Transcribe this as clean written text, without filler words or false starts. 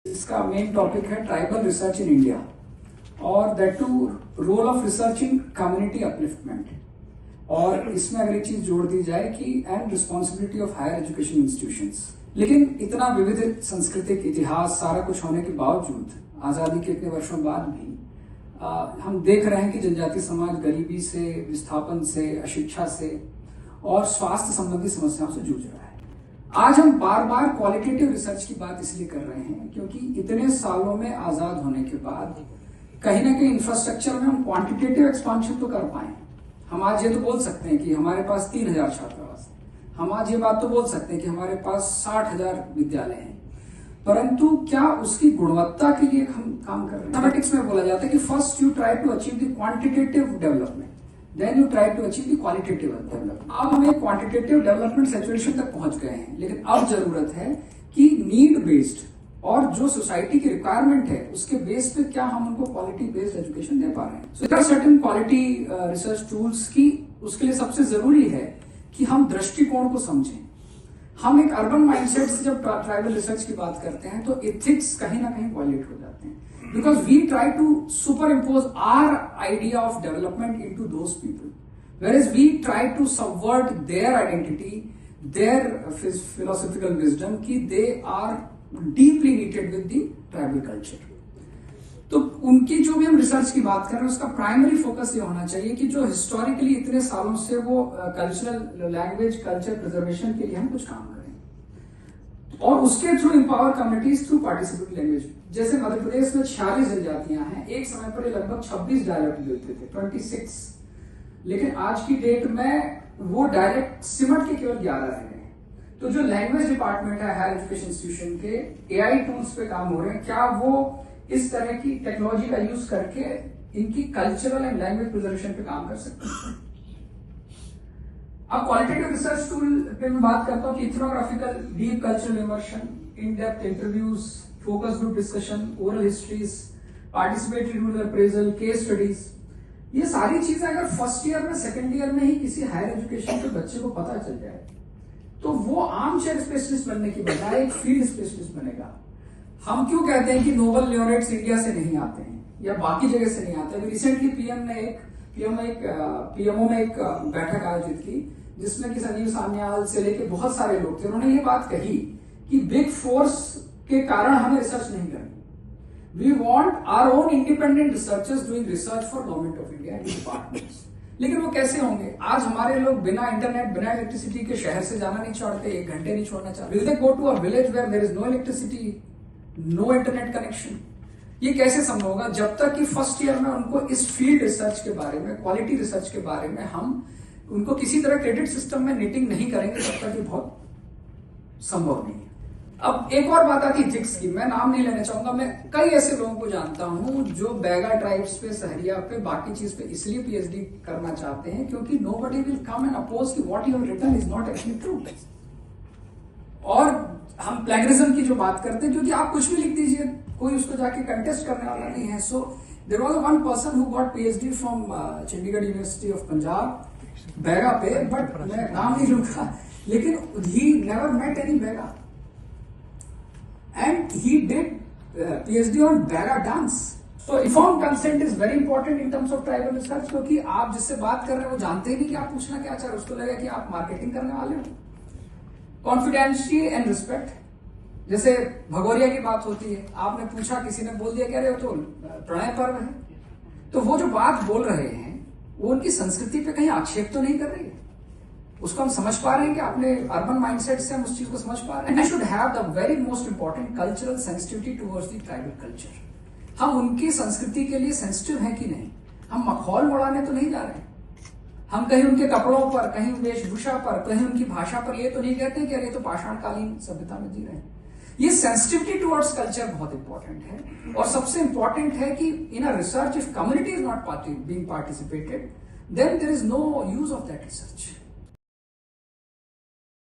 इसका main topic है tribal research in India और that too role of research in community upliftment. और इसमें अगर एक चीज जोड़ दी जाए कि and responsibility of higher education institutions. लेकिन इतना विविध सांस्कृतिक इतिहास सारा कुछ होने के बावजूद आजादी के इतने वर्षों बाद भी हम देख रहे हैं कि जनजातीय समाज गरीबी से, विस्थापन से, अशिक्षा से और स्वास्थ्य संबंधी समस्याओं से जूझ रहा है। आज हम बार बार क्वालिटेटिव रिसर्च की बात इसलिए कर रहे हैं क्योंकि इतने सालों में आजाद होने के बाद कहीं ना कहीं इंफ्रास्ट्रक्चर में हम क्वांटिटेटिव एक्सपांशन तो कर पाए। हम आज ये तो बोल सकते हैं कि हमारे पास 3000 छात्रावास है, हम आज ये बात तो बोल सकते हैं कि हमारे पास 60,000 विद्यालय हैं, परंतु क्या उसकी गुणवत्ता के लिए हम काम कर रहे हैं? मैथमेटिक्स में बोला जाता है कि first you try to achieve the quantitative development, then you try to achieve the qualitative development. अब हम एक क्वांटिटेटिव डेवलपमेंट सैचुरेशन तक पहुंच गए हैं, लेकिन अब जरूरत है कि नीड बेस्ड और जो सोसाइटी की रिक्वायरमेंट है उसके बेस पे क्या हम उनको क्वालिटी बेस्ड एजुकेशन दे पा रहे हैं। So there are certain quality research tools की उसके लिए सबसे जरूरी है कि हम दृष्टिकोण को समझें। हम एक अर्बन माइंडसेट से जब ट्राइबल रिसर्च की बात करते हैं तो एथिक्स कहीं ना कहीं वायलेट हो जाते हैं, because we try to superimpose our idea of development into those people, whereas we try to subvert their identity, their philosophical wisdom कि they are deeply rooted with the tribal culture. तो उनकी जो भी हम research की बात कर रहे हैं उसका प्राइमरी फोकस ये होना चाहिए कि जो हिस्टोरिकली इतने सालों से वो कल्चरल लैंग्वेज कल्चर प्रिजर्वेशन के लिए हम कुछ काम करें और उसके through empower communities through participate language. जैसे मध्य प्रदेश में 46 जनजातियां हैं, एक समय पर ये लगभग 26 डायलेक्ट बोलते थे, 26, लेकिन आज की डेट में वो डायलेक्ट सिमट के केवल 11 रह गए। तो जो लैंग्वेज डिपार्टमेंट है हायर एजुकेशन इंस्टीट्यूशन के एआई टूल्स पे काम हो रहे हैं, क्या वो इस तरह की टेक्नोलॉजी का यूज करके इनकी कल्चरल एंड लैंग्वेज प्रिजर्वेशन पे काम कर सकते हैं। अब क्वालिटेटिव रिसर्च टूल पे मैं बात करता हूँ कि ethnographical deep cultural immersion, in depth interviews, focus group discussion, oral histories, participatory rural appraisal, case studies, ये सारी चीजें अगर फर्स्ट ईयर में सेकेंड ईयर में ही किसी हायर एजुकेशन के बच्चे को पता चल जाए तो वो आर्म चेयर स्पेशलिस्ट बनने की बजाय एक फील्ड स्पेशलिस्ट बनेगा। हम क्यों कहते हैं कि नोबेल लॉरेट्स इंडिया से नहीं आते हैं या बाकी जगह से नहीं आते? रिसेंटली पीएमओ ने एक बैठक आयोजित की जिसमें कि संजीव सान्याल से लेके बहुत सारे लोग थे। उन्होंने ये बात कही कि बिग फोर्स के कारण हमें रिसर्च नहीं करनी। We want our own independent researchers doing research for government of India and departments. लेकिन वो कैसे होंगे? आज हमारे लोग बिना इंटरनेट, बिना इलेक्ट्रिसिटी के शहर से जाना नहीं चाहते, 1 घंटे नहीं छोड़ना चाहते। Will they go to a village where there is no electricity, no internet connection? ये कैसे संभव होगा जब तक कि फर्स्ट ईयर में उनको इस फील्ड रिसर्च के बारे में, क्वालिटी रिसर्च के बारे में हम उनको किसी तरह क्रेडिट सिस्टम में नीटिंग नहीं करेंगे, तब तक ये बहुत संभव नहीं है। अब एक और बात आती है एथिक्स की, मैं नाम नहीं लेना चाहूंगा। मैं कई ऐसे लोगों को जानता हूं जो बैगा ट्राइब्स पे, सहरिया पे, बाकी चीज पे इसलिए पीएचडी करना चाहते हैं क्योंकि nobody will come and oppose कि what you have written is not actually true. और हम प्लेगरिज्म की जो बात करते हैं, क्योंकि आप कुछ भी लिख दीजिए, कोई उसको जाके कंटेस्ट करने वाला नहीं है। So there was one person who got PhD from Chandigarh university of Punjab Baiga पे, बट मैं नाम नहीं लूंगा, लेकिन he never met any Baiga and he did PhD on Baga dance. So informed consent is very important in terms of tribal research, क्योंकि आप जिससे बात कर रहे हैं वो जानते ही नहीं कि आप पूछना क्या चाह रहे हो, उसको लगेगा कि आप मार्केटिंग करने वाले हो। कॉन्फिडेंशियलिटी एंड रिस्पेक्ट, जैसे भगोरिया की बात होती है, आपने पूछा, किसी ने बोल दिया कह रहे हो तो प्रणय पर्व है, तो वो जो बात बोल रहे हैं वो उनकी संस्कृति पे कहीं आक्षेप तो नहीं कर रही है? उसको हम समझ पा रहे हैं कि आपने अर्बन माइंडसेट से हम उस चीज को समझ पा रहे हैं। I should have the very most important cultural sensitivity towards the tribal culture. हम उनकी संस्कृति के लिए सेंसिटिव हैं कि नहीं? हम मखौल उड़ाने तो नहीं जा रहे हैं। हम कहीं उनके कपड़ों पर, कहीं वेशभूषा पर, कहीं उनकी भाषा पर ये तो नहीं कहते कि अरे तो पाषाणकालीन सभ्यता में जी रहे हैं। ये सेंसिटिविटी टुवर्ड्स कल्चर बहुत इंपॉर्टेंट है। और सबसे इंपॉर्टेंट है कि in a research if community is not being participated, then there is no use of that research.